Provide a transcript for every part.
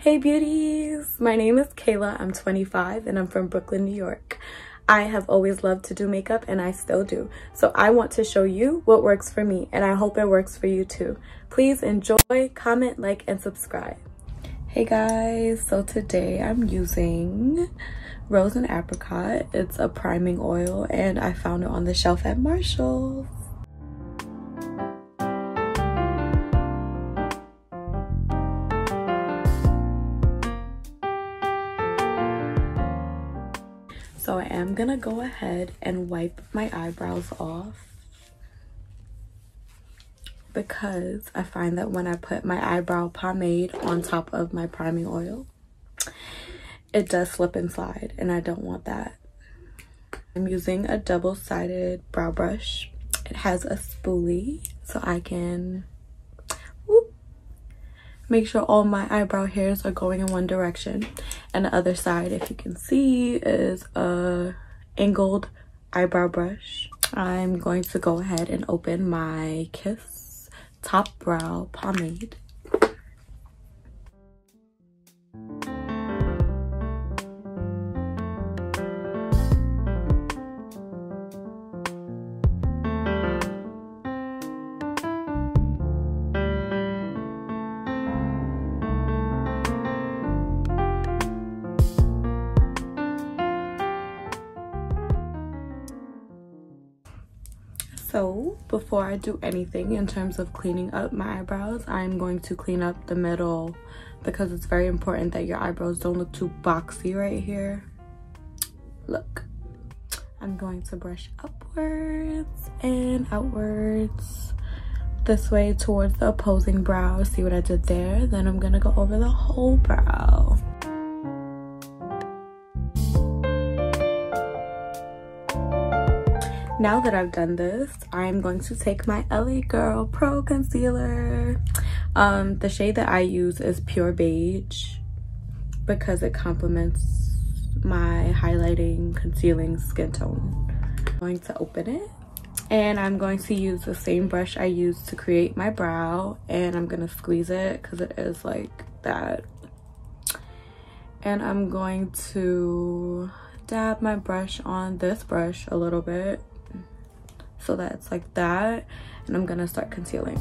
Hey beauties, my name is Kayla. I'm 25 and I'm from Brooklyn, New York. I have always loved to do makeup and I still do. So I want to show you what works for me and I hope it works for you too. Please enjoy, comment, like, and subscribe. Hey guys, so today I'm using Rose and Apricot. It's a priming oil and I found it on the shelf at Marshall's. So I am gonna go ahead and wipe my eyebrows off because I find that when I put my eyebrow pomade on top of my priming oil, it does slip and slide and I don't want that. I'm using a double-sided brow brush. It has a spoolie so I can make sure all my eyebrow hairs are going in one direction, and the other side, if you can see, is a angled eyebrow brush. I'm going to go ahead and open my Kiss Top Brow Pomade. So before I do anything in terms of cleaning up my eyebrows, I'm going to clean up the middle because it's very important that your eyebrows don't look too boxy right here. Look, I'm going to brush upwards and outwards this way towards the opposing brow. See what I did there? Then I'm gonna go over the whole brow. Now that I've done this, I'm going to take my LA Girl Pro Concealer. The shade that I use is Pure Beige because it complements my highlighting, concealing skin tone. I'm going to open it and I'm going to use the same brush I used to create my brow, and I'm going to squeeze it because it is like that. And I'm going to dab my brush on this brush a little bit so that it's like that, and I'm gonna start concealing.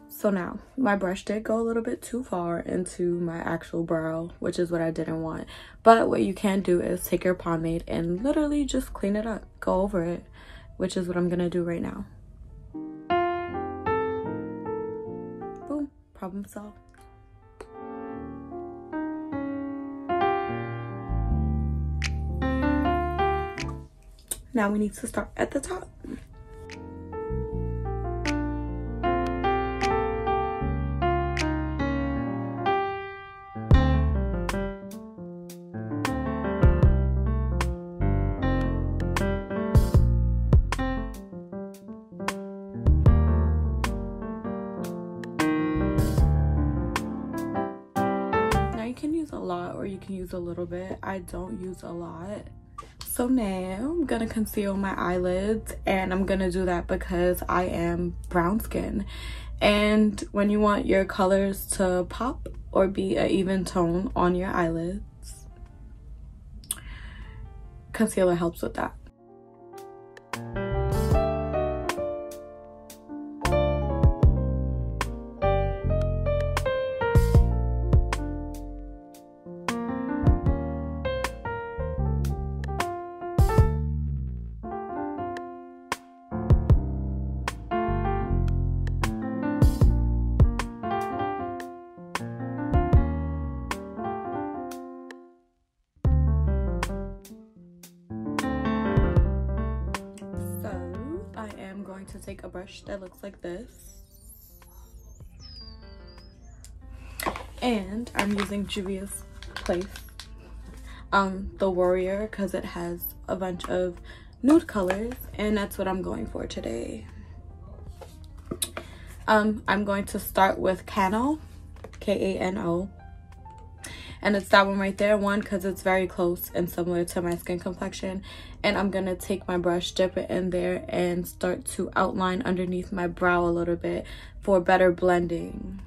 So now, my brush did go a little bit too far into my actual brow, which is what I didn't want. But what you can do is take your pomade and literally just clean it up, go over it, which is what I'm gonna do right now. Boom, problem solved. Now we need to start at the top. Or you can use a little bit. I don't use a lot. So now I'm gonna conceal my eyelids, and I'm gonna do that because I am brown skin, and when you want your colors to pop or be an even tone on your eyelids, concealer helps with that. To take a brush that looks like this, and I'm using Juvia's Place, the Warrior, because it has a bunch of nude colors, and that's what I'm going for today. I'm going to start with Kano, K-A-N-O, and it's that one right there. One, because it's very close and similar to my skin complexion. And I'm gonna take my brush, dip it in there, and start to outline underneath my brow a little bit for better blending.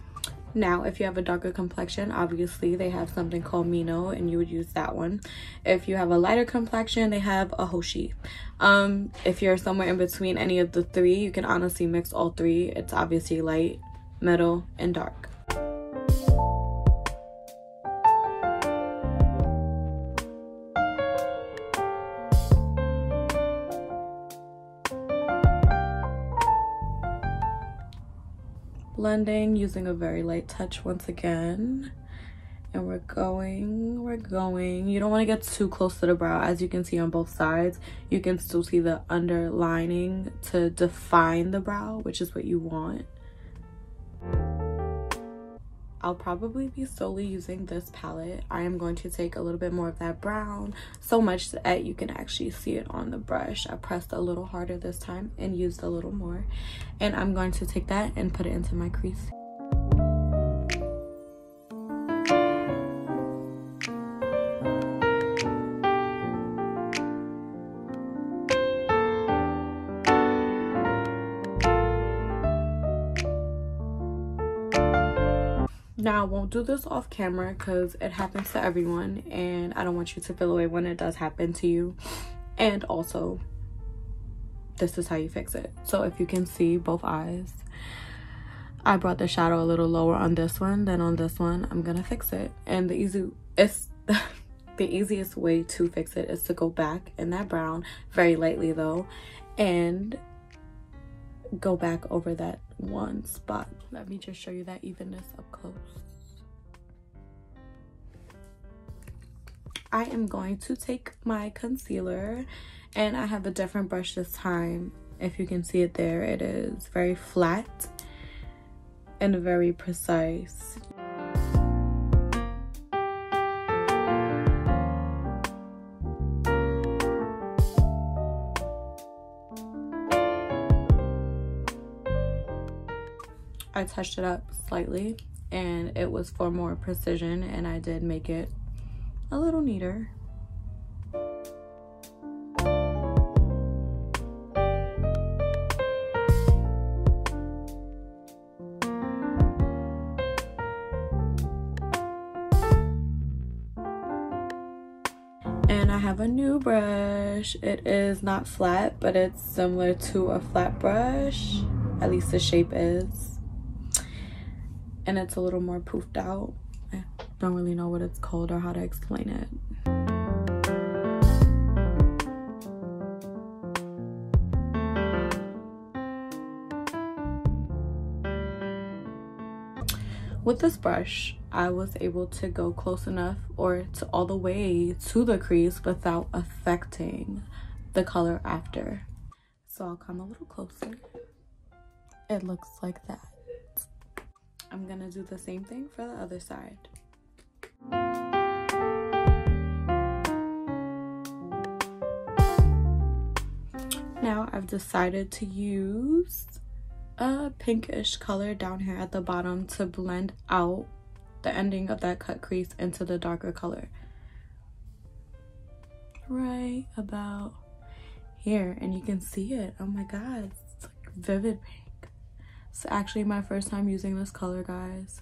Now, if you have a darker complexion, obviously they have something called Mino, and you would use that one. If you have a lighter complexion, they have a Hoshi. If you're somewhere in between any of the three, you can honestly mix all three. It's obviously light, middle, and dark. Blending using a very light touch once again, and we're going. You don't want to get too close to the brow. As you can see on both sides, you can still see the underlining to define the brow, which is what you want. I'll probably be solely using this palette. I am going to take a little bit more of that brown, so much that you can actually see it on the brush. I pressed a little harder this time and used a little more. And I'm going to take that and put it into my crease. Now, I won't do this off camera because it happens to everyone, and I don't want you to feel away when it does happen to you. And also, this is how you fix it. So if you can see both eyes, I brought the shadow a little lower on this one than on this one. I'm gonna fix it, and the easiest way to fix it is to go back in that brown, very lightly though, and go back over that one spot. Let me just show you that evenness up close. I am going to take my concealer, and I have a different brush this time. If you can see it there, it is very flat and very precise. I touched it up slightly, and it was for more precision, and I did make it a little neater. And I have a new brush. It is not flat, but it's similar to a flat brush, at least the shape is. And it's a little more poofed out. I don't really know what it's called or how to explain it. With this brush, I was able to go close enough or to all the way to the crease without affecting the color after. So I'll come a little closer. It looks like that. I'm gonna do the same thing for the other side. Now I've decided to use a pinkish color down here at the bottom to blend out the ending of that cut crease into the darker color. Right about here, and you can see it. Oh my god, it's like vivid pink. It's actually my first time using this color, guys.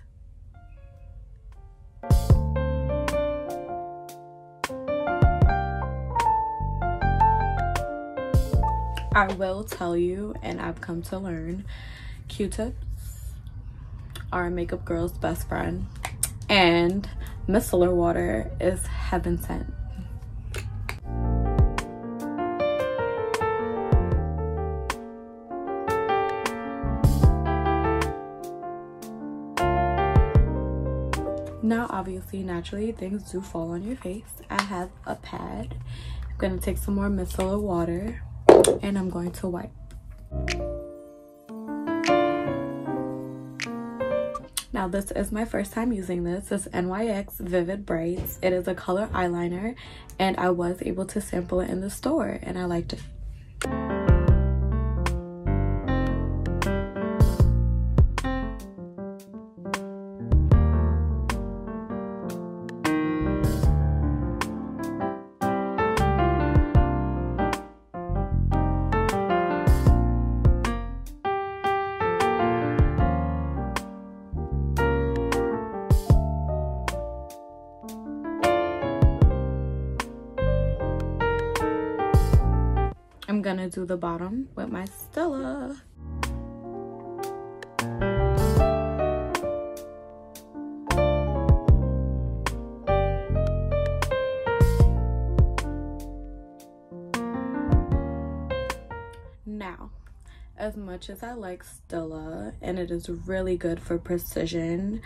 I will tell you, and I've come to learn, Q-tips are a makeup girl's best friend, and micellar water is heaven sent. Now, obviously, naturally, things do fall on your face. I have a pad. I'm going to take some more micellar water, and I'm going to wipe. Now, this is my first time using this. It's NYX Vivid Brights. It is a color eyeliner, and I was able to sample it in the store, and I liked it. gonna do the bottom with my Stila. Now, as much as I like Stila and it is really good for precision,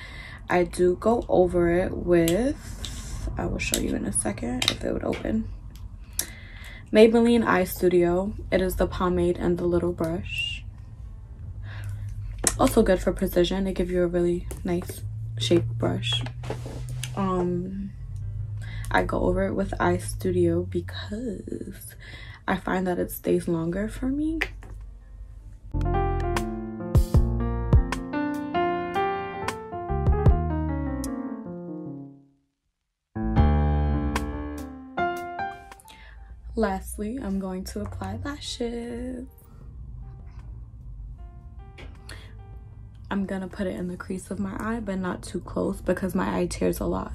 I do go over it with, I will show you in a second if it would open, Maybelline Eye Studio. It is the pomade and the little brush. Also good for precision. They give you a really nice shaped brush. I go over it with Eye Studio because I find that it stays longer for me. Lastly, I'm going to apply lashes. I'm gonna put it in the crease of my eye, but not too close because my eye tears a lot.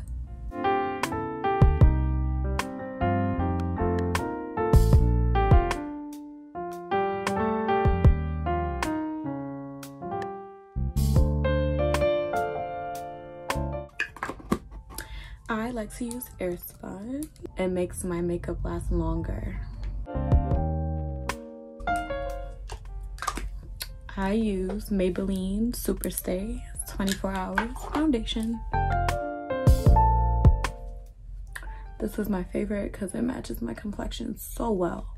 I like to use Airspun. It makes my makeup last longer. I use Maybelline Superstay 24 Hours Foundation. This is my favorite because it matches my complexion so well.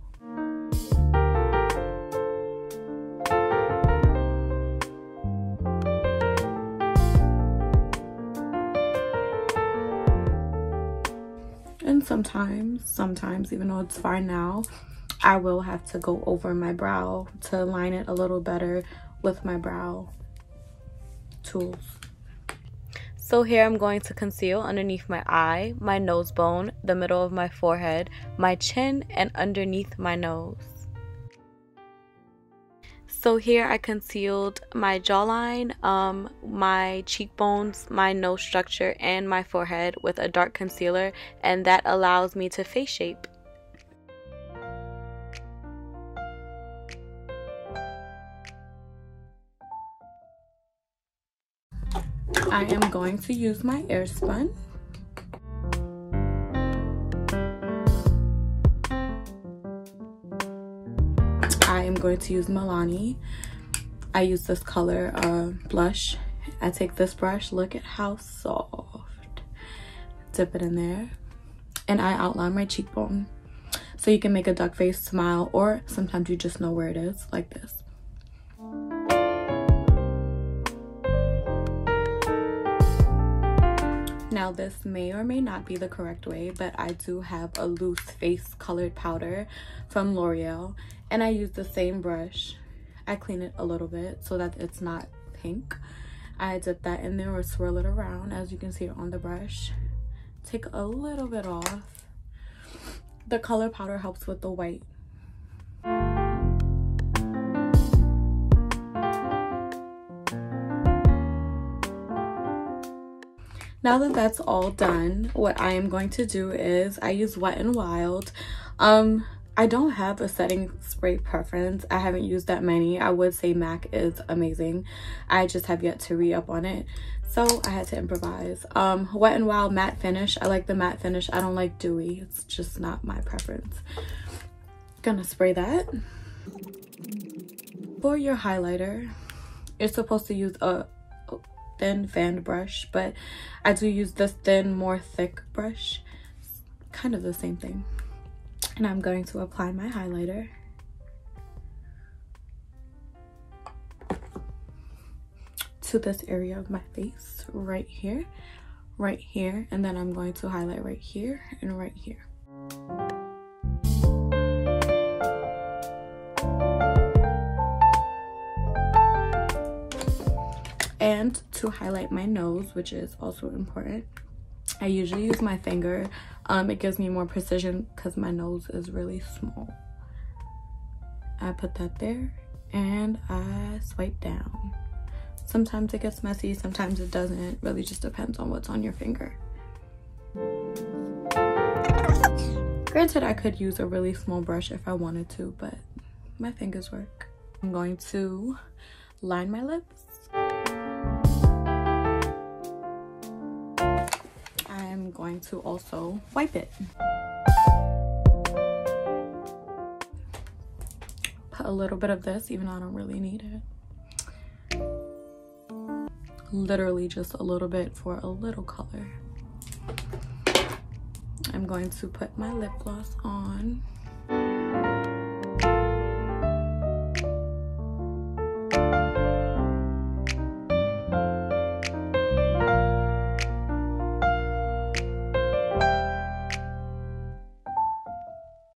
And sometimes, even though it's fine now, I will have to go over my brow to line it a little better with my brow tools. So here I'm going to conceal underneath my eye, my nose bone, the middle of my forehead, my chin, and underneath my nose. So here I concealed my jawline, my cheekbones, my nose structure, and my forehead with a dark concealer, and that allows me to face shape. I am going to use my Airspun. I am going to use Milani. I use this color blush. I take this brush, look at how soft. Dip it in there. And I outline my cheekbone. So you can make a duck face smile, or sometimes you just know where it is, like this. Now this may or may not be the correct way, but I do have a loose face colored powder from Loreal, and I use the same brush. I clean it a little bit so that it's not pink. I dip that in there or swirl it around, as you can see it on the brush. Take a little bit off. The color powder helps with the white. Now that that's all done, what I am going to do is I use Wet n Wild. I don't have a setting spray preference. I haven't used that many. I would say MAC is amazing. I just have yet to re-up on it, so I had to improvise. Wet n Wild matte finish. I like the matte finish. I don't like dewy. It's just not my preference. Gonna spray that. For your highlighter, you're supposed to use a thin fanned brush, but I do use this thin, more thick brush. It's kind of the same thing. And I'm going to apply my highlighter. To this area of my face, right here, and then I'm going to highlight right here and right here. And to highlight my nose, which is also important, I usually use my finger. It gives me more precision because my nose is really small. I put that there and I swipe down. Sometimes it gets messy, sometimes it doesn't. It really just depends on what's on your finger. Granted, I could use a really small brush if I wanted to, but my fingers work. I'm going to line my lips. I'm going to also wipe it. Put a little bit of this, even though I don't really need it. Literally just a little bit for a little color. I'm going to put my lip gloss on.